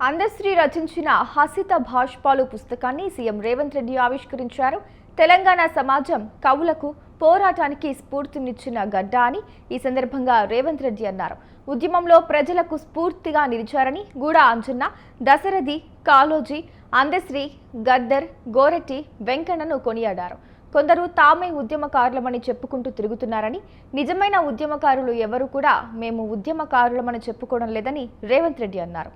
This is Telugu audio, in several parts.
అందశ్రీ రచించిన హసిత భాష్పాలు పుస్తకాన్ని సీఎం రేవంత్ రెడ్డి ఆవిష్కరించారు. తెలంగాణ సమాజం కవులకు పోరాటానికి స్ఫూర్తినిచ్చిన గడ్డ అని ఈ సందర్భంగా రేవంత్ రెడ్డి అన్నారు. ఉద్యమంలో ప్రజలకు స్ఫూర్తిగా నిలిచారని గూడ అంజన్న, దశరథి, కాళోజీ, అందశ్రీ, గద్దర్, గోరెట్టి, వెంకన్నను కొనియాడారు. కొందరు తామే ఉద్యమకారులమని చెప్పుకుంటూ తిరుగుతున్నారని, నిజమైన ఉద్యమకారులు ఎవరు కూడా మేము ఉద్యమకారులమని చెప్పుకోవడం లేదని రేవంత్ రెడ్డి అన్నారు.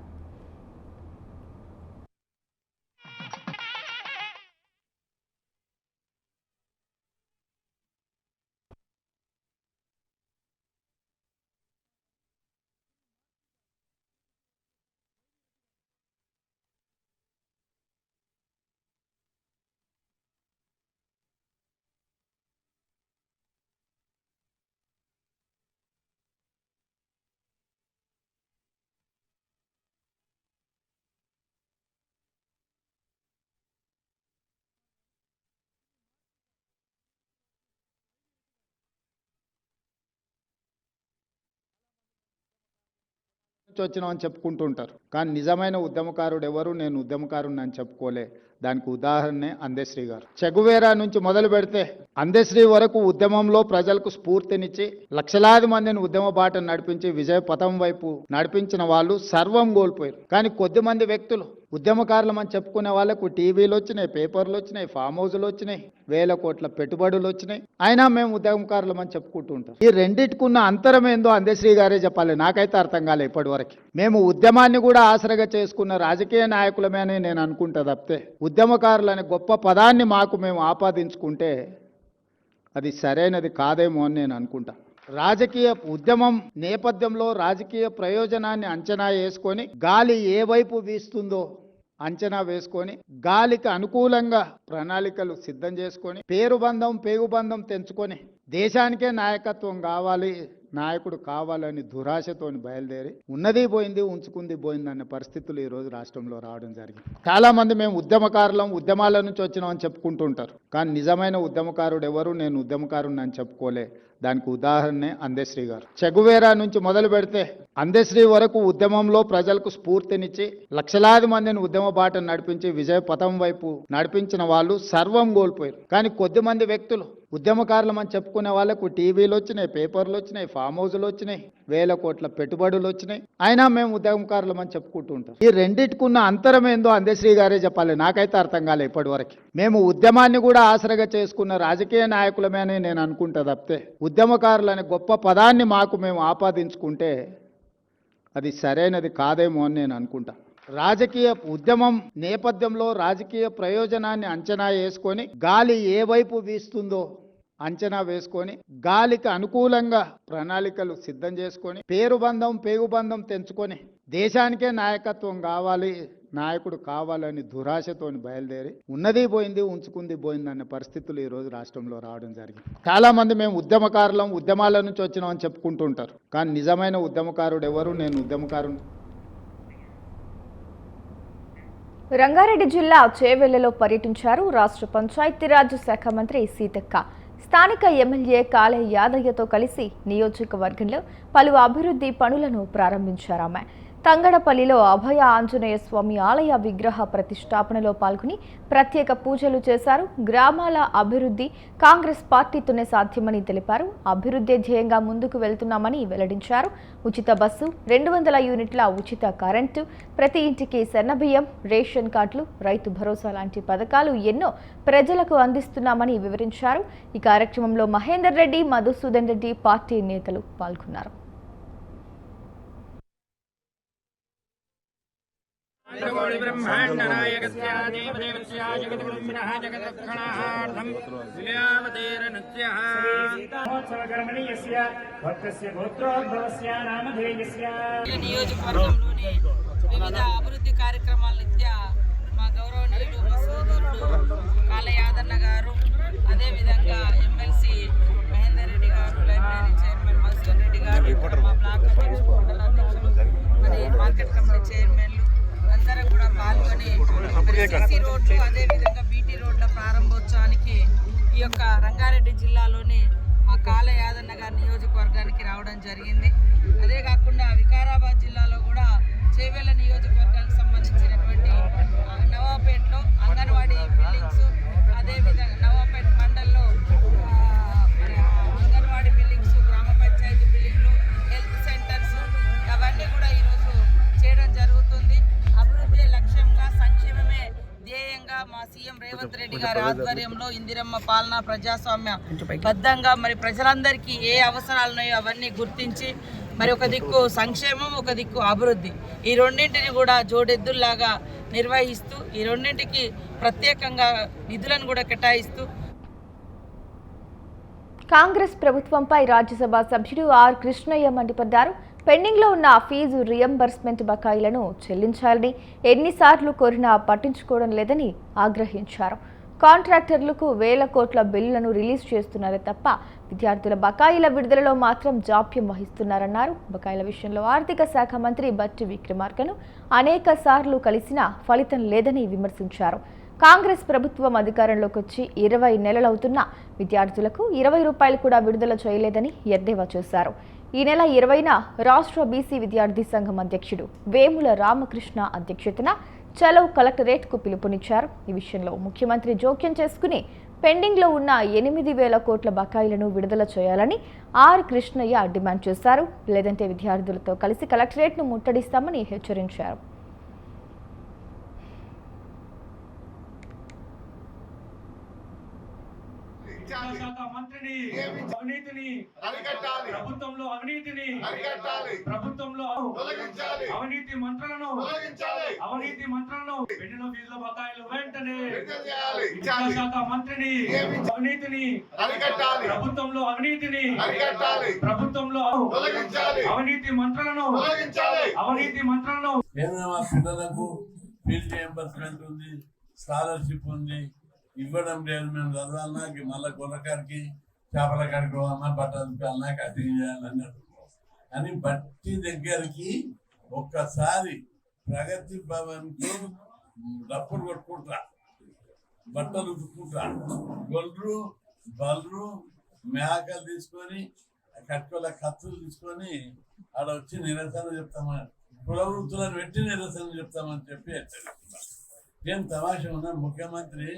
వచ్చినామని చెప్పుకుంటూ ఉంటారు. కానీ నిజమైన ఉద్యమకారుడు ఎవరు, నేను ఉద్యమకారుని అని చెప్పుకోలే. దానికి ఉదాహరణే అందశ్రీ గారు. చెగువేరా నుంచి మొదలు పెడితే అందశ్రీ వరకు ఉద్యమంలో ప్రజలకు స్ఫూర్తినిచ్చి లక్షలాది మందిని ఉద్యమ బాటను నడిపించి విజయ పథం వైపు నడిపించిన వాళ్ళు సర్వం కోల్పోయారు. కానీ కొద్దిమంది వ్యక్తులు ఉద్యమకారులమని చెప్పుకునే వాళ్ళకు టీవీలు వచ్చినాయి, పేపర్లు వచ్చినాయి, ఫామ్ హౌజులు వచ్చినాయి, వేల కోట్ల పెట్టుబడులు వచ్చినాయి. అయినా మేము ఉద్యమకారులమని చెప్పుకుంటూ ఉంటాం. ఈ రెండింటికున్న అంతరం ఏందో అందశ్రీ గారే చెప్పాలి. నాకైతే అర్థం కాలే ఇప్పటి వరకు. మేము ఉద్యమాన్ని కూడా ఆసరగా చేసుకున్న రాజకీయ నాయకులమే అని నేను అనుకుంటా తప్పితే ఉద్యమకారులు అనే గొప్ప పదాన్ని మాకు మేము ఆపాదించుకుంటే అది సరైనది కాదేమో అని నేను అనుకుంటా. రాజకీయ ఉద్యమం నేపథ్యంలో రాజకీయ ప్రయోజనాన్ని అంచనా వేసుకొని గాలి ఏ వైపు వీస్తుందో అంచనా వేసుకొని గాలికి అనుకూలంగా ప్రణాళికలు సిద్ధం చేసుకొని పేగుబంధం తెంచుకొని దేశానికే నాయకత్వం కావాలి, నాయకుడు కావాలని దురాశతోని బయలుదేరి ఉన్నది పోయింది ఉంచుకుంది పోయింది అనే పరిస్థితులు ఈరోజు రాష్ట్రంలో రావడం జరిగింది. చాలా మంది మేము ఉద్యమకారులం, ఉద్యమాల నుంచి వచ్చినామని చెప్పుకుంటూ ఉంటారు. కానీ నిజమైన ఉద్యమకారుడు ఎవరు, నేను ఉద్యమకారుని అని చెప్పుకోలే. దానికి ఉదాహరణే అందశ్రీ గారు. చెగువేరా నుంచి మొదలు పెడితే అందశ్రీ వరకు ఉద్యమంలో ప్రజలకు స్ఫూర్తినిచ్చి లక్షలాది మందిని ఉద్యమ బాటను నడిపించి విజయ పథం వైపు నడిపించిన వాళ్ళు సర్వం కోల్పోయారు. కానీ కొద్దిమంది వ్యక్తులు ఉద్యమకారులమని చెప్పుకునే వాళ్ళకు టీవీలు వచ్చినాయి, పేపర్లు వచ్చినాయి, ఫామ్ హౌజులు వచ్చినాయి, వేల కోట్ల పెట్టుబడులు వచ్చినాయి. అయినా మేము ఉద్యమకారులమని చెప్పుకుంటూ ఉంటాం. ఈ రెండింటికున్న అంతరం ఏందో అందశ్రీ గారే చెప్పాలి. నాకైతే అర్థం కాలే ఇప్పటి వరకు. మేము ఉద్యమాన్ని కూడా ఆసరగా చేసుకున్న రాజకీయ నాయకులమే అని నేను అనుకుంటా తప్పితే ఉద్యమకారులు అనే గొప్ప పదాన్ని మాకు మేము ఆపాదించుకుంటే అది సరైనది కాదేమో అని నేను అనుకుంటా. రాజకీయ ఉద్యమం నేపథ్యంలో రాజకీయ ప్రయోజనాన్ని అంచనా వేసుకొని గాలి ఏ వైపు వీస్తుందో అంచనా వేసుకొని గాలికి అనుకూలంగా ప్రణాళికలు సిద్ధం చేసుకొని పేగుబంధం తెంచుకొని దేశానికే నాయకత్వం కావాలి, నాయకుడు కావాలని దురాశతోని బయలుదేరి ఉన్నది పోయింది ఉంచుకుంది పోయింది అనే పరిస్థితులు ఈరోజు రాష్ట్రంలో రావడం జరిగింది. చాలా మంది మేము ఉద్యమకారులం, ఉద్యమాల నుంచి వచ్చినామని చెప్పుకుంటూ ఉంటారు. కానీ నిజమైన ఉద్యమకారుడు ఎవరు, నేను ఉద్యమకారుని. రంగారెడ్డి జిల్లా చేవెళ్లలో పర్యటించారు రాష్ట్ర పంచాయతీరాజ్ శాఖ మంత్రి సీతక్క. స్థానిక ఎమ్మెల్యే కాళే యాదయ్యతో కలిసి నియోజకవర్గంలో పలు అభివృద్ధి పనులను ప్రారంభించారు. ఆమె తంగడపల్లిలో అభయ ఆంజనేయ స్వామి ఆలయ విగ్రహ ప్రతిష్టాపనలో పాల్గొని ప్రత్యేక పూజలు చేశారు. గ్రామాల అభివృద్ధి కాంగ్రెస్ పార్టీతోనే సాధ్యమని తెలిపారు. అభివృద్ధి ధ్యేయంగా ముందుకు వెళ్తున్నామని వెల్లడించారు. ఉచిత బస్సు, 200 యూనిట్ల ఉచిత కరెంటు, ప్రతి ఇంటికి సన్నబియ్యం, రేషన్ కార్డులు, రైతు భరోసా లాంటి పథకాలు ఎన్నో ప్రజలకు అందిస్తున్నామని వివరించారు. ఈ కార్యక్రమంలో మహేందర్ రెడ్డి, మధుసూదన్ రెడ్డి పార్టీ నేతలు పాల్గొన్నారు. ब्रह्मांड नायकस्य देवदेवस्य जगद्गुरुमिनः जगदक्षणार्थं विलावतेरनस्यः महोत्सवकर्मणीयस्य भक्तस्य गोत्रोद्भवस्य नामधेयस्य నియోజకవర్గంలోని వివిధ అభివృద్ధి కార్యక్రమాల నిత్య మా గౌరవనీయులు మా సోదరుడు కాళే యాదన్న గారు, అదేవిధంగా ఎమ్మెల్సీ మహేందర్ రెడ్డి గారు, లైబ్రరీ చైర్మన్ మధుసూదన్ రెడ్డి గారు, మా బ్లాక్ అధ్యక్షులు, మండల అధ్యక్షులు, మరి మార్కెట్ కమిటీ చైర్మన్లు అందరూ కూడా పాల్గొని సిసి రోడ్లు, అదేవిధంగా బీటీ రోడ్ల ప్రారంభోత్సవానికి ఈ యొక్క రంగారెడ్డి జిల్లాలోని మా కాళే యాదన్న గారి నియోజకవర్గానికి రావడం జరిగింది. అదే కాకుండా వికారాబాద్ జిల్లాలో కూడా చేవెళ్ల నియోజకవర్గానికి సంబంధించి సీఎం రేవంత్ రెడ్డి గారి ఆధ్వర్యంలో ఇందిరమ్మ పాలన ప్రజాస్వామ్య బద్ధంగా మరి ప్రజలందరికీ ఏ అవసరాలు ఉన్నాయో అవన్నీ గుర్తించి మరి ఒక దిక్కు సంక్షేమం, ఒక దిక్కు అభివృద్ధి, ఈ రెండింటిని కూడా జోడెద్దుల్లాగా నిర్వహిస్తూ ఈ రెండింటికి ప్రత్యేకంగా నిధులను కూడా కేటాయిస్తూ కాంగ్రెస్ ప్రభుత్వంపై రాజ్యసభ సభ్యుడు ఆర్ కృష్ణయ్య మండిపడ్డారు. పెండింగ్లో ఉన్న ఫీజు రియంబర్స్మెంట్ బకాయిలను చెల్లించాలని ఎన్నిసార్లు కోరినా పట్టించుకోవడం లేదని ఆగ్రహించారు. కాంట్రాక్టర్లకు వేల కోట్ల బిల్లులను రిలీజ్ చేస్తున్నారే తప్ప విద్యార్థుల బకాయిల విడుదలలో మాత్రం జాప్యం వహిస్తున్నారన్నారు. బకాయిల విషయంలో ఆర్థిక శాఖ మంత్రి బట్టి విక్రమార్కను అనేక సార్లు కలిసినా ఫలితం లేదని విమర్శించారు. కాంగ్రెస్ ప్రభుత్వం అధికారంలోకి వచ్చి 20 నెలలవుతున్నా విద్యార్థులకు 20 రూపాయలు కూడా విడుదల చేయలేదని ఎద్దేవా చేశారు. ఈ నెల 20న రాష్ట్ర బీసీ విద్యార్థి సంఘం అధ్యక్షుడు వేముల రామకృష్ణ అధ్యక్షతన చలో కలెక్టరేట్కు పిలుపునిచ్చారు. ఈ విషయంలో ముఖ్యమంత్రి జోక్యం చేసుకుని పెండింగ్లో ఉన్న 8,000 కోట్ల బకాయిలను విడుదల చేయాలని ఆర్ కృష్ణయ్య డిమాండ్ చేశారు. లేదంటే విద్యార్థులతో కలిసి కలెక్టరేట్ను ముట్టడిస్తామని హెచ్చరించారు. విద్యాశాఖ మంత్రిని అవినీతిని అరికట్టాలి, ప్రభుత్వంలో అవినీతిని అరికట్టాలి, ప్రభుత్వంలో అవినీతి మంత్రులను తొలగించాలి, అవినీతి మంత్రులను పెండిన ఫీజుల బకాయిలు వెంటనే విద్యాశాఖ మంత్రిని అవినీతిని అరికట్టాలి, ప్రభుత్వంలో అవినీతిని అరికట్టాలి, ప్రభుత్వంలో తొలగించాలి, అవినీతి మంత్రులను తొలగించాలి, అవినీతి మంత్రులను పిల్లలకు ఫీజు రియంబర్స్మెంట్ ఉంది, స్కాలర్షిప్ ఉంది, ఇవ్వడం లేదు. మేము చదవాలన్నా మళ్ళీ కొనకాడికి చేపల కాడికి పోవాలన్నా బట్టలు ఉతకాలన్నా కటింగ్ చేయాలన్నట్టు అని బట్టి దగ్గరికి ఒక్కసారి ప్రగతి భవన్కు డప్పులు కొట్టుకుంటా, బట్టలు ఉతుక్కుంటా, గొల్లు బల్లు మేకలు తీసుకొని కట్టుకోలే కత్తులు తీసుకొని ఆడ వచ్చి నిరసన చెప్తామని, కుల వృత్తులను పెట్టి నిరసన చెప్తామని చెప్పి హెచ్చరిస్తున్నారు. ఏం తమాషా ఉన్నా ముఖ్యమంత్రి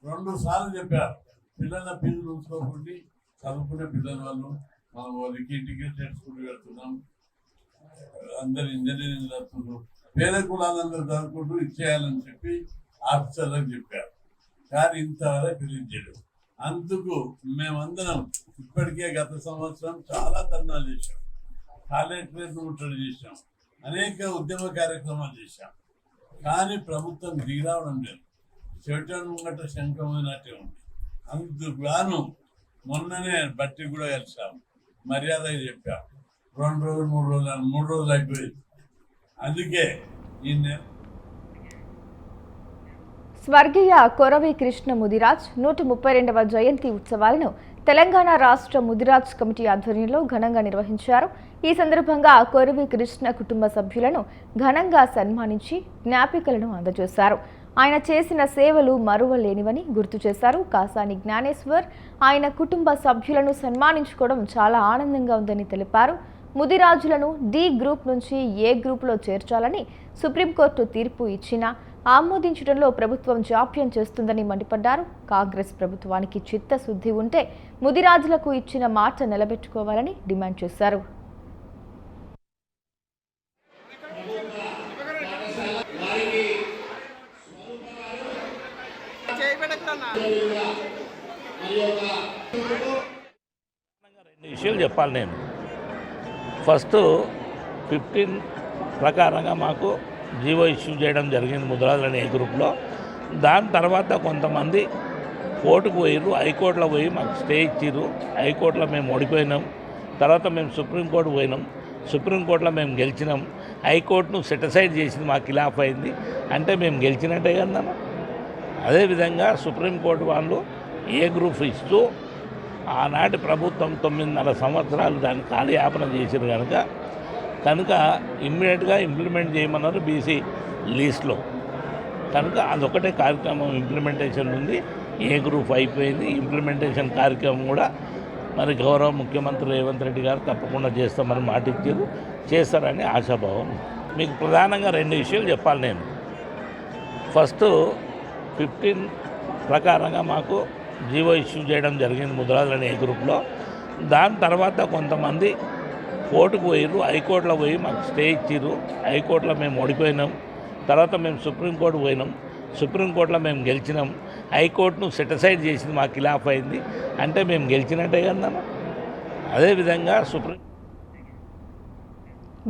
2 సార్లు చెప్పారు, పిల్లల ఫీజులు ఉంచుకోకుండా చదువుకునే పిల్లల వాళ్ళు మనం వాళ్ళకి ఇంటిగ్రేటెడ్ స్కూల్ పెడుతున్నాం, అందరు ఇంజనీరింగ్ చదువుతున్నారు, పేద కులాలందరూ చదువుకుంటూ ఇచ్చేయాలని చెప్పి ఆఫీసర్లకు చెప్పారు. కానీ ఇంతవరకు రిలీజ్ చేయలేదు. అందుకు మేమందరం ఇప్పటికే గత సంవత్సరం చాలా ధర్నాలు చేశాం, కలెక్టరేట్ ముట్టడి చేశాం, అనేక ఉద్యమ కార్యక్రమాలు చేశాం. కానీ ప్రభుత్వం దిగిరావడం లేదు, చెవిటను ముంగట శంఖమైనట్టే ఉంది. అందుకుగాను మొన్ననే బట్టి కూడా కలిసాము, మర్యాద చెప్పాం, 2 రోజులు 3 రోజులు అయిపోయింది. అందుకే ఈ స్వర్గీయ కొరవి కృష్ణ ముదిరాజ్ 132వ జయంతి ఉత్సవాలను తెలంగాణ రాష్ట్ర ముదిరాజ్ కమిటీ ఆధ్వర్యంలో ఘనంగా నిర్వహించారు. ఈ సందర్భంగా కొరవి కృష్ణ కుటుంబ సభ్యులను ఘనంగా సన్మానించి జ్ఞాపికలను అందజేశారు. ఆయన చేసిన సేవలు మరువలేనివని గుర్తు చేశారు. కాసాని జ్ఞానేశ్వర్ ఆయన కుటుంబ సభ్యులను సన్మానించుకోవడం చాలా ఆనందంగా ఉందని తెలిపారు. ముదిరాజులను డి గ్రూప్ నుంచి ఏ గ్రూప్లో చేర్చాలని సుప్రీంకోర్టు తీర్పు ఇచ్చినా ఆమోదించడంలో ప్రభుత్వం జాప్యం చేస్తుందని మండిపడ్డారు. కాంగ్రెస్ ప్రభుత్వానికి చిత్తశుద్ధి ఉంటే ముదిరాజులకు ఇచ్చిన మాట నిలబెట్టుకోవాలని డిమాండ్ చేశారు. విషయాలు చెప్పాలి. నేను ఫస్ట్ 15 ప్రకారంగా మాకు జీవో ఇష్యూ చేయడం జరిగింది ముద్రాజులని ఏ గ్రూప్లో. దాని తర్వాత కొంతమంది కోర్టుకు పోయిర్రు, హైకోర్టులో పోయి మాకు స్టే ఇచ్చిర్రు. హైకోర్టులో మేము ఓడిపోయినాం. తర్వాత మేము సుప్రీంకోర్టు పోయినాం, సుప్రీంకోర్టులో మేము గెలిచినాం. హైకోర్టును సెటిసైడ్ చేసింది, మాకు ఖిలాఫ్ అయింది. అంటే మేము గెలిచినట్టే కదన్నా. అదేవిధంగా సుప్రీంకోర్టు వాళ్ళు ఏ గ్రూప్ ఇస్తూ ఆనాటి ప్రభుత్వం 9.5 సంవత్సరాలు దాన్ని కాలయాపన చేశారు కనుక ఇమ్మీడియట్గా ఇంప్లిమెంట్ చేయమన్నారు బీసీ లీస్ట్లో. కనుక అదొకటే కార్యక్రమం ఇంప్లిమెంటేషన్ ఉంది. ఏ గ్రూప్ అయిపోయింది. ఇంప్లిమెంటేషన్ కార్యక్రమం కూడా మరి గౌరవ ముఖ్యమంత్రి రేవంత్ రెడ్డి గారు తప్పకుండా చేస్తామని మాట ఇచ్చారు, చేస్తారని ఆశాభావం. మీకు ప్రధానంగా 2 విషయాలు చెప్పాలి. నేను ఫస్ట్ 15 ప్రకారంగా మాకు జీవో ఇష్యూ చేయడం జరిగింది ముద్రాజులని ఏ గ్రూప్లో. దాని తర్వాత కొంతమంది కోర్టుకు పోయిర్రు, హైకోర్టులో పోయి మాకు స్టే ఇచ్చిర్రు. హైకోర్టులో మేము ఓడిపోయినాం. తర్వాత మేము సుప్రీంకోర్టు పోయినాం, సుప్రీంకోర్టులో మేము గెలిచినాం. హైకోర్టును సెటిసైడ్ చేసింది, మా ఖిలాఫ్ అయింది అంటే మేము గెలిచినట్టే కదమ్మా. అదేవిధంగా సుప్రీం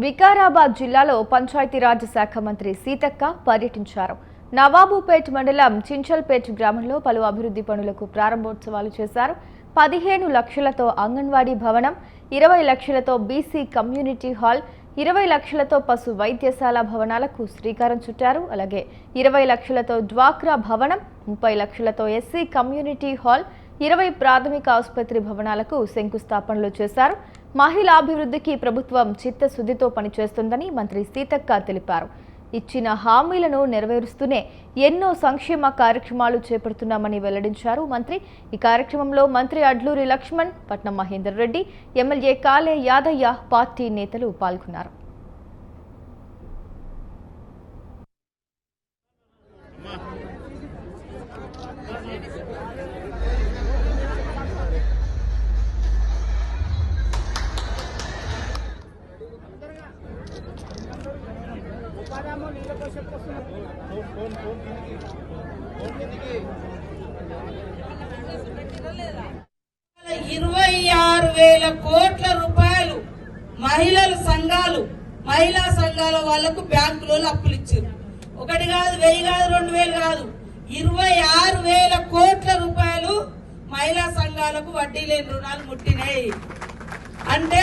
వికారాబాద్ జిల్లాలో పంచాయతీరాజ్ శాఖ మంత్రి సీతక్క పర్యటించారు. నవాబుపేట్ మండలం చించల్పేట్ గ్రామంలో పలు అభివృద్ధి పనులకు ప్రారంభోత్సవాలు చేశారు. 15 లక్షలతో అంగన్వాడీ భవనం, 20 లక్షలతో బీసీ కమ్యూనిటీ హాల్, 20 లక్షలతో పశు వైద్యశాల భవనాలకు శ్రీకారం చుట్టారు. అలాగే 20 లక్షలతో డ్వాక్రా భవనం, 30 లక్షలతో ఎస్సీ కమ్యూనిటీ హాల్, 20 ప్రాథమిక ఆసుపత్రి భవనాలకు శంకుస్థాపనలు చేశారు. మహిళా అభివృద్ధికి ప్రభుత్వం చిత్తశుద్ధితో పనిచేస్తుందని మంత్రి సీతక్క తెలిపారు. ఇచ్చిన హామీలను నెరవేరుస్తూనే ఎన్నో సంక్షేమ కార్యక్రమాలు చేపడుతున్నామని వెల్లడించారు మంత్రి. ఈ కార్యక్రమంలో మంత్రి అడ్లూరి లక్ష్మణ్, పట్నం మహేందర్ రెడ్డి, ఎమ్మెల్యే కాలే యాదయ్య, పార్టీ నేతలు పాల్గొన్నారు. కోట్ల రూపాయలు మహిళల సంఘాలు, మహిళా సంఘాల వాళ్లకు బ్యాంకులో అప్పులు ఇచ్చారు. 1 కాదు, 1000 కాదు, 2000 కాదు, 26,000 కోట్ల రూపాయలు మహిళా సంఘాలకు వడ్డీ లేని రుణాలు ముట్టినాయి. అంటే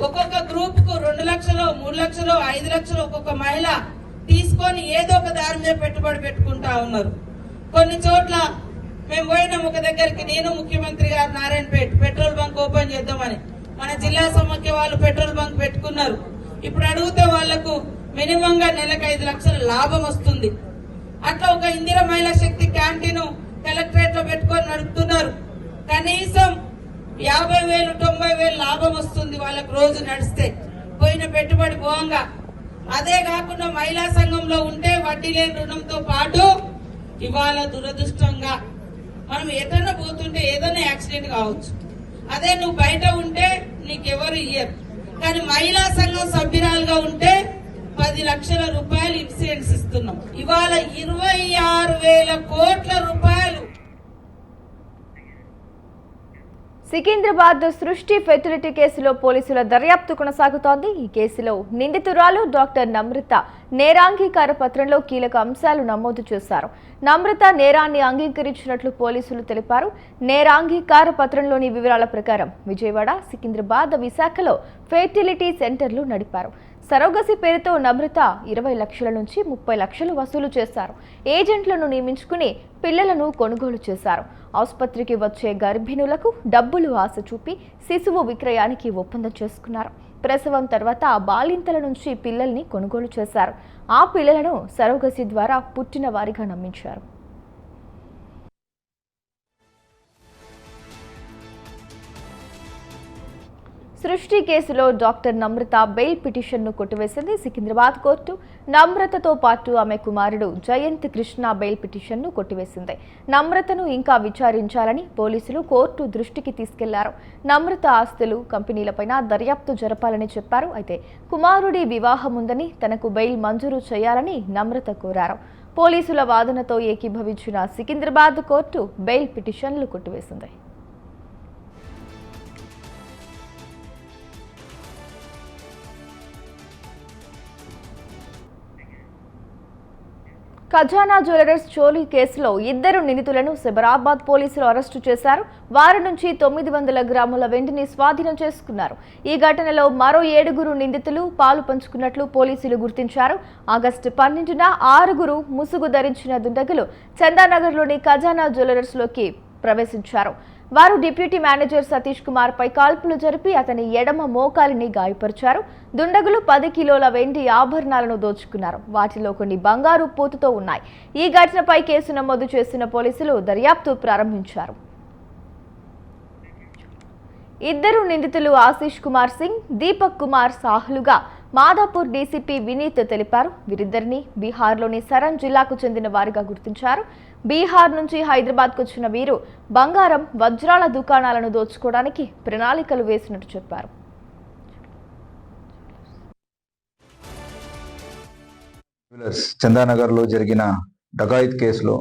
ఒక్కొక్క గ్రూప్ కు 2 లక్షలు, 3 లక్షలు, 5 లక్షలు ఒక్కొక్క మహిళ తీసుకొని ఏదో ఒక దారి మీద పెట్టుబడి పెట్టుకుంటా ఉన్నారు. కొన్ని చోట్ల మేము పోయినాం ఒక దగ్గరికి, నేను ముఖ్యమంత్రి గారు నారాయణపేట పెట్రోల్ బంక్ ఓపెన్ చేద్దామని. మన జిల్లా సమాఖ్య వాళ్ళు పెట్రోల్ బంక్ పెట్టుకున్నారు. ఇప్పుడు అడిగితే వాళ్లకు మినిమంగా నెలకు 5 లక్షల లాభం వస్తుంది. అట్లా ఒక ఇందిరా మహిళా శక్తి క్యాంటీన్ కలెక్టరేట్ లో పెట్టుకొని నడుపుతున్నారు. కనీసం 50,000, 90,000 లాభం వస్తుంది వాళ్ళకు రోజు నడిస్తే, పోయిన పెట్టుబడి పోవంగా. అదే కాకుండా మహిళా సంఘంలో ఉంటే వడ్డీ లేని రుణంతో పాటు ఇవాళ దురదృష్టంగా మనం ఎటన్నా పోతుంటే ఏదైనా యాక్సిడెంట్ కావచ్చు. అదే నువ్వు బయట ఉంటే నీకెవరు ఇయ్యరు. కానీ మహిళా సంఘం సభ్యురాలుగా ఉంటే 10 లక్షల రూపాయలు ఇన్సూరెన్స్ ఇస్తున్నాం. ఇవాళ 26,000 కోట్ల రూపాయలు. సికింద్రాబాద్ సృష్టి ఫెర్టిలిటీ కేసులో పోలీసుల దర్యాప్తు కొనసాగుతోంది. ఈ కేసులో నిందితురాలు డాక్టర్ నమ్రత నేరాంగీకార పత్రంలో కీలక అంశాలు నమోదు చేశారు. నమ్రత నేరాన్ని అంగీకరించినట్లు పోలీసులు తెలిపారు. నేరాంగీకార పత్రంలోని వివరాల ప్రకారం విజయవాడ, సికింద్రాబాద్, విశాఖలో ఫెర్టిలిటీ సెంటర్లు నడిపారు. సరోగసి పేరుతో నమ్రత 20 లక్షల నుంచి 30 లక్షలు వసూలు చేశారు. ఏజెంట్లను నియమించుకుని పిల్లలను కొనుగోలు చేశారు. ఆసుపత్రికి వచ్చే గర్భిణులకు డబ్బులు ఆశ చూపి శిశువు విక్రయానికి ఒప్పందం చేసుకున్నారు. ప్రసవం తర్వాత బాలింతల నుంచి పిల్లల్ని కొనుగోలు చేశారు. ఆ పిల్లలను సరోగసి ద్వారా పుట్టిన వారిగా నమ్మించారు. సృష్టి కేసులో డాక్టర్ నమ్రత బెయిల్ పిటిషన్ను కొట్టివేసింది సికింద్రాబాద్ కోర్టు. నమ్రతతో పాటు ఆమె కుమారుడు జయంత్ కృష్ణ బెయిల్ పిటిషన్ను కొట్టివేసింది. నమ్రతను ఇంకా విచారించాలని పోలీసులు కోర్టు దృష్టికి తీసుకెళ్లారు. నమ్రత ఆస్తులు, కంపెనీలపైన దర్యాప్తు జరపాలని చెప్పారు. అయితే కుమారుడి వివాహం ఉందని తనకు బెయిల్ మంజూరు చేయాలని నమ్రత కోరారు. పోలీసుల వాదనతో ఏకీభవించిన సికింద్రాబాద్ కోర్టు బెయిల్ పిటిషన్లు కొట్టివేసింది. ఖజానా జ్యువెలర్స్ చోరీ కేసులో 2 నిందితులను సైబరాబాద్ పోలీసులు అరెస్టు చేశారు. వారి నుంచి 900 గ్రాముల వెండిని స్వాధీనం చేసుకున్నారు. ఈ ఘటనలో మరో 7 నిందితులు పాలు పంచుకున్నట్లు పోలీసులు గుర్తించారు. ఆగస్టు 12న 6 ముసుగు ధరించిన దుండగులు చందానగర్లోని ఖజానా జ్యువెలర్స్లోకి ప్రవేశించారు. వారు డిప్యూటీ మేనేజర్ సతీష్ కుమార్ పై కాల్పులు జరిపి అతని ఎడమ మోకాలిని గాయపరిచారు. దుండగులు 10 కిలోల వెండి ఆభరణాలను దోచుకున్నారు. వాటిలో కొన్ని బంగారు పూతతో ఉన్నాయి. ఈ ఘటనపై కేసు నమోదు చేసిన పోలీసులు దర్యాప్తు ప్రారంభించారు. 2 నిందితులు ఆశీష్ కుమార్ సింగ్, దీపక్ కుమార్ సాహులుగా మాదాపూర్ డీసీపీ వినీత్ తెలిపారు. వీరిద్దరిని బీహార్లోని సరన్ జిల్లాకు చెందిన వారిగా గుర్తించారు. బీహార్ నుంచి హైదరాబాద్కు వచ్చిన వీరు బంగారం, వజ్రాల దుకాణాలను దోచుకోవడానికి ప్రణాళికలు వేసినట్టు చెప్పారు. చందానగర్లో జరిగిన డకాయిత్ కేసులో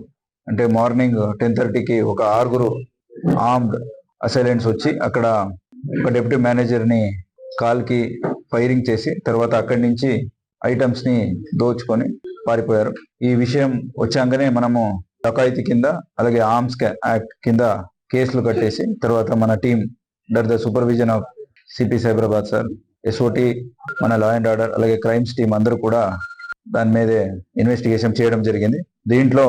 అంటే మార్నింగ్ 10:30కి ఒక 6 ఆర్మ్డ్ అసైలెంట్స్ వచ్చి అక్కడ ఒక డిప్యూటీ మేనేజర్ని కాల్కి ఫైరింగ్ చేసి తర్వాత అక్కడి నుంచి ఐటమ్స్ని దోచుకొని పారిపోయారు. ఈ విషయం వచ్చాకనే మనము డకాయితీ కింద అలాగే ఆర్మ్స్ యాక్ట్ కింద కేసులు కట్టేసి తర్వాత మన team under the supervision of CP Cyberabad sir, SOT, మన లా అండ్ ఆర్డర్ అలాగే క్రైమ్స్ టీం అందరూ కూడా దాని మీదే ఇన్వెస్టిగేషన్ చేయడం జరిగింది. దీంట్లో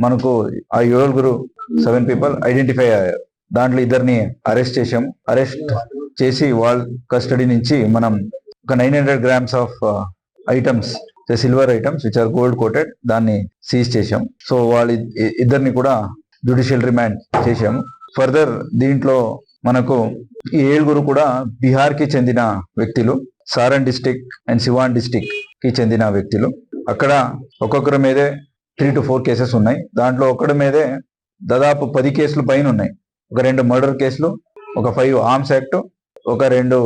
మనకు ఆ 7 పీపుల్ ఐడెంటిఫై అయ్యారు. దాంట్లో 2 అరెస్ట్ చేశాము. అరెస్ట్ చేసి వాళ్ళ కస్టడీ నుంచి మనం ఒక 900 grams of items, silver items which are gold coated, దాన్ని సీజ్ చేశాం. సో వాళ్ళ 2 కూడా జ్యుడిషియల్ రిమాండ్ చేశాము. ఫర్దర్ దీంట్లో మనకు ఈ 7 కూడా బీహార్కి చెందిన వ్యక్తులు, సారన్ డిస్టిక్ అండ్ సివాన్ డిస్టిక్ కి చెందిన వ్యక్తులు. అక్కడ ఒక్కొక్కరి మీదే 3 to 4 కేసెస్ ఉన్నాయి. దాంట్లో ఒకటి మీదే దాదాపు 10 కేసులు పైన ఉన్నాయి. ఒక 2 మర్డర్ కేసులు, ఒక 5 ఆర్మ్స్ యాక్ట్, ఒక 2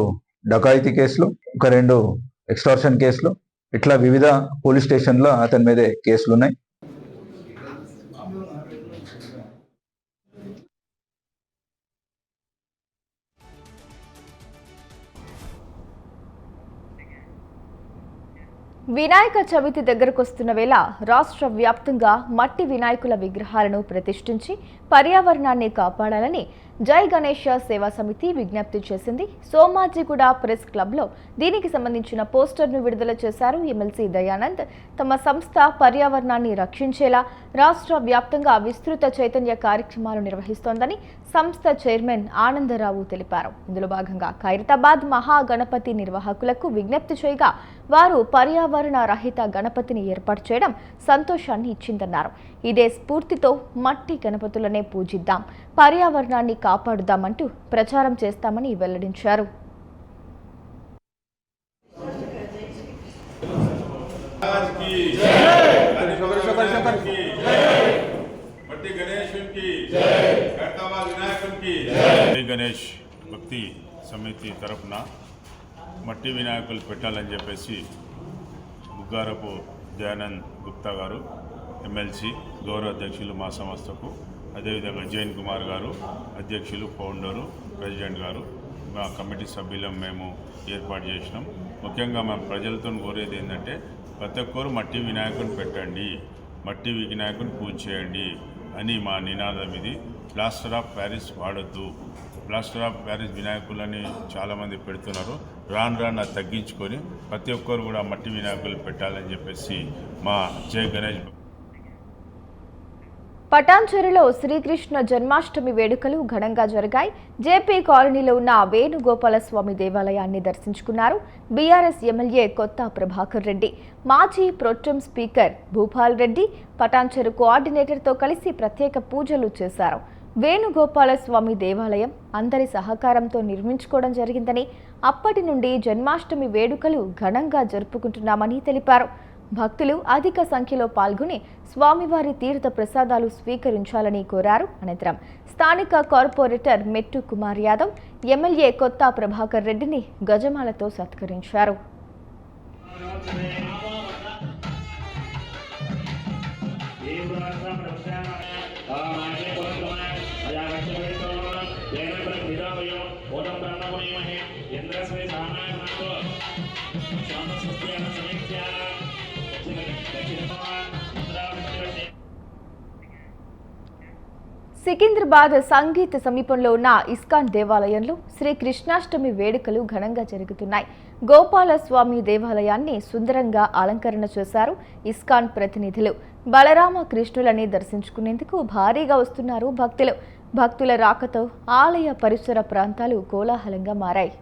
డకాయితీ కేసులు, ఒక 2 ఎక్స్టార్షన్ కేసులు, ఇట్లా వివిధ పోలీస్ స్టేషన్లో అతని మీదే కేసులు ఉన్నాయి. వినాయక చవితి దగ్గరకొస్తున్న వేళ రాష్ట్ర వ్యాప్తంగా మట్టి వినాయకుల విగ్రహాలను ప్రతిష్ఠించి పర్యావరణాన్ని కాపాడాలని జై గణేష్ సేవా సమితి విజ్ఞప్తి చేసింది. సోమాజిగూడ ప్రెస్ క్లబ్లో దీనికి సంబంధించిన పోస్టర్ను విడుదల చేశారు ఎమ్మెల్సీ దయానంద్. తమ సంస్థ పర్యావరణాన్ని రక్షించేలా రాష్ట్ర వ్యాప్తంగా విస్తృత చైతన్య కార్యక్రమాలు నిర్వహిస్తోందని సంస్థ చైర్మన్ ఆనందరావు తెలిపారు. ఇందులో భాగంగా ఖైరతాబాద్ మహాగణపతి నిర్వాహకులకు విజ్ఞప్తి చేయగా వారు పర్యావరణ రహిత గణపతిని ఏర్పాటు చేయడం సంతోషాన్ని ఇచ్చిందన్నారు. ఇదే స్ఫూర్తితో మట్టి గణపతులనే పూజిద్దాం, పర్యావరణాన్ని కాపాడుదామంటూ ప్రచారం చేస్తామని వెల్లడించారు. గణేష్ భక్తి సమితి తరఫున మట్టి వినాయకులు పెట్టాలని చెప్పేసి బుగ్గారపు దయానంద్ గుప్తా గారు ఎమ్మెల్సీ గౌరవ అధ్యక్షులు మా సంస్థకు, అదేవిధంగా జైన్ కుమార్ గారు అధ్యక్షులు, ఫౌండరు, ప్రెసిడెంట్ గారు, మా కమిటీ సభ్యులం మేము ఏర్పాటు చేసినాం. ముఖ్యంగా మేము ప్రజలతో కోరేది ఏంటంటే ప్రతి ఒక్కరు మట్టి వినాయకుని పెట్టండి, మట్టి వినాయకుని పూజ చేయండి అని మా నినాదం ఇది. ప్లాస్టర్ ఆఫ్ ప్యారిస్ వాడొద్దు. ప్లాస్టర్ ఆఫ్ ప్యారిస్ వినాయకులని చాలామంది పెడుతున్నారు. రాను అది తగ్గించుకొని ప్రతి ఒక్కరు కూడా మట్టి వినాయకులు పెట్టాలని చెప్పేసి మా జై గణేష్. పటాన్చెరులో శ్రీకృష్ణ జన్మాష్టమి వేడుకలు ఘనంగా జరిగాయి. జేపీ కాలనీలో ఉన్న వేణుగోపాలస్వామి దేవాలయాన్ని దర్శించుకున్నారు బీఆర్ఎస్ ఎమ్మెల్యే కొత్త ప్రభాకర్ రెడ్డి. మాజీ ప్రోటెం స్పీకర్ భూపాల్ రెడ్డి పటాన్చెరు కోఆర్డినేటర్తో కలిసి ప్రత్యేక పూజలు చేశారు. వేణుగోపాలస్వామి దేవాలయం అందరి సహకారంతో నిర్మించుకోవడం జరిగిందని, అప్పటి నుండి జన్మాష్టమి వేడుకలు ఘనంగా జరుపుకుంటున్నామని తెలిపారు. భక్తులు అధిక సంఖ్యలో పాల్గొని స్వామివారి తీర్థ ప్రసాదాలు స్వీకరించాలని కోరారు. అనంతరం స్థానిక కార్పొరేటర్ మెట్టు కుమార్ యాదవ్ ఎమ్మెల్యే కొత్త ప్రభాకర్ రెడ్డిని గజమాలతో సత్కరించారు. సికింద్రాబాద్ సంగీత్ సమీపంలో ఉన్న ఇస్కాన్ దేవాలయంలో శ్రీ కృష్ణాష్టమి వేడుకలు ఘనంగా జరుగుతున్నాయి. గోపాలస్వామి దేవాలయాన్ని సుందరంగా అలంకరణ చేశారు ఇస్కాన్ ప్రతినిధులు. బలరామ కృష్ణులని దర్శించుకునేందుకు భారీగా వస్తున్నారు భక్తులు. భక్తుల రాకతో ఆలయ పరిసర ప్రాంతాలు కోలాహలంగా మారాయి.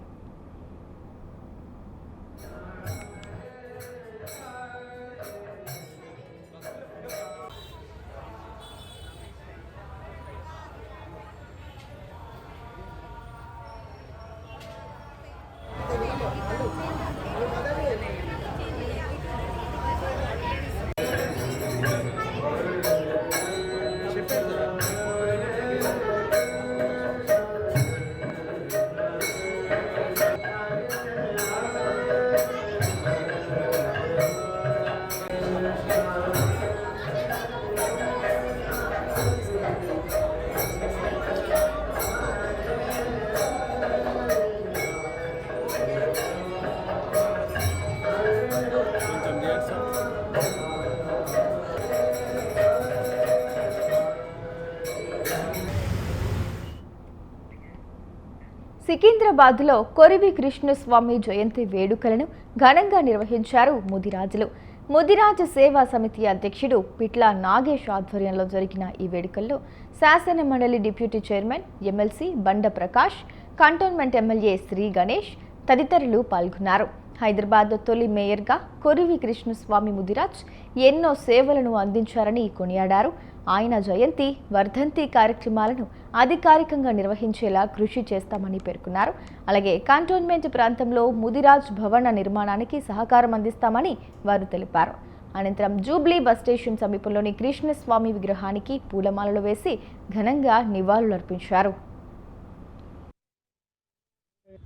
సికింద్రాబాద్లో కొరివి కృష్ణస్వామి జయంతి వేడుకలను ఘనంగా నిర్వహించారు ముదిరాజులు. ముదిరాజు సేవా సమితి అధ్యక్షుడు పిట్ల నాగేష్ ఆధ్వర్యంలో జరిగిన ఈ వేడుకల్లో శాసన మండలి డిప్యూటీ చైర్మన్ ఎమ్మెల్సీ బండ ప్రకాష్, కంటోన్మెంట్ ఎమ్మెల్యే శ్రీ గణేష్ తదితరులు పాల్గొన్నారు. హైదరాబాద్ తొలి మేయర్గా కొరివి కృష్ణస్వామి ముదిరాజ్ ఎన్నో సేవలను అందించారని కొనియాడారు. ఆయన జయంతి, వర్ధంతి కార్యక్రమాలను అధికారికంగా నిర్వహించేలా కృషి చేస్తామని పేర్కొన్నారు. అలాగే కంటోన్మెంట్ ప్రాంతంలో ముదిరాజ్ భవన నిర్మాణానికి సహకారం అందిస్తామని వారు తెలిపారు. అనంతరం జూబ్లీ బస్ స్టేషన్ సమీపంలోని కృష్ణస్వామి విగ్రహానికి పూలమాలలు వేసి ఘనంగా నివాళులర్పించారు.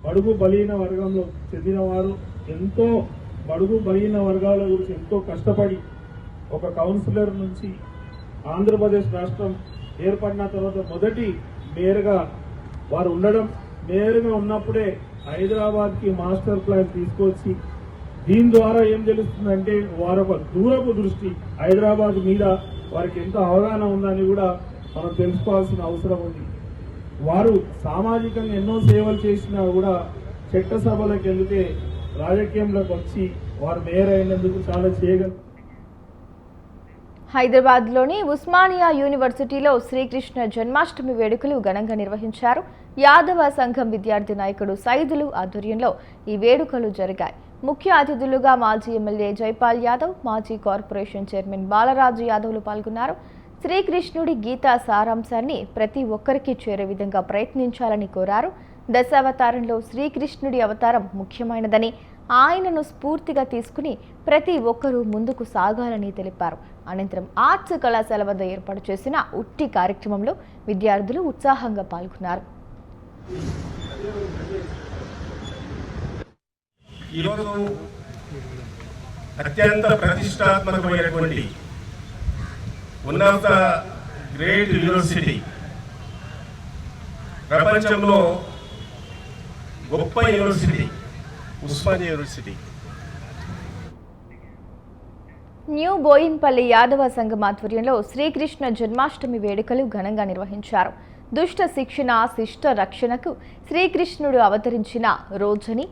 బడుగు బలహీన వర్గంలో చెందిన వారు ఎంతో బడుగు బలహీన వర్గాల గురించి ఎంతో కష్టపడి ఒక కౌన్సిలర్ నుంచి ఆంధ్రప్రదేశ్ రాష్ట్రం ఏర్పడిన తర్వాత మొదటి మేయర్గా వారు ఉండడం, మేయర్గా ఉన్నప్పుడే హైదరాబాద్కి మాస్టర్ ప్లాన్ తీసుకొచ్చి దీని ద్వారా ఏం తెలుస్తుందంటే వారు ఒక దూరపు దృష్టి హైదరాబాద్ మీద వారికి ఎంత అవగాహన ఉందని కూడా మనం తెలుసుకోవాల్సిన అవసరం ఉంది. వారు సామాజికంగా ఎన్నో సేవలు చేసినా కూడా చట్టసభలకు వెళితే రాజకీయంలోకి వచ్చి వారు మేయర్ అయినందుకు చాలా చేయగలరు. హైదరాబాద్లోని ఉస్మానియా యూనివర్సిటీలో శ్రీకృష్ణ జన్మాష్టమి వేడుకలు ఘనంగా నిర్వహించారు. యాదవ సంఘం విద్యార్థి నాయకుడు సైదులు ఆధ్వర్యంలో ఈ వేడుకలు జరిగాయి. ముఖ్య అతిథులుగా మాజీ ఎమ్మెల్యే జైపాల్ యాదవ్, మాజీ కార్పొరేషన్ చైర్మన్ బాలరాజు యాదవ్లు పాల్గొన్నారు. శ్రీకృష్ణుడి గీతా సారాంశాన్ని ప్రతి ఒక్కరికి చేరే విధంగా ప్రయత్నించాలని కోరారు. దశావతారంలో శ్రీకృష్ణుడి అవతారం ముఖ్యమైనదని, ఆయనను స్ఫూర్తిగా తీసుకుని ప్రతి ఒక్కరూ ముందుకు సాగాలని తెలిపారు. అనంతరం ఆర్ట్స్ కళాశాల వద్ద ఏర్పాటు చేసిన ఉట్టి కార్యక్రమంలో విద్యార్థులు ఉత్సాహంగా పాల్గొన్నారు. ఈరోజు అత్యంత ప్రతిష్టాత్మకమైనటువంటి one of the great university, ప్రపంచంలో గొప్ప university Osmania university. New Bowenpally Yadava సంఘం ఆధ్వర్యంలో శ్రీకృష్ణ జన్మాష్టమి వేడుకలు ఘనంగా నిర్వహించారు. దుష్ట శిక్షణ, శిష్ట రక్షణకు శ్రీకృష్ణుడు అవతరించిన రోజని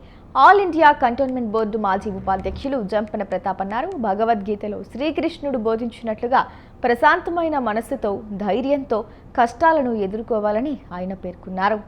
ఆల్ ఇండియా కంటోన్మెంట్ బోర్డు మాజీ ఉపాధ్యక్షులు జంపన ప్రతాప్ అన్నారు. భగవద్గీతలో శ్రీకృష్ణుడు బోధించినట్లుగా ప్రశాంతమైన మనస్సుతో, ధైర్యంతో కష్టాలను ఎదుర్కోవాలని ఆయన పేర్కొన్నారు.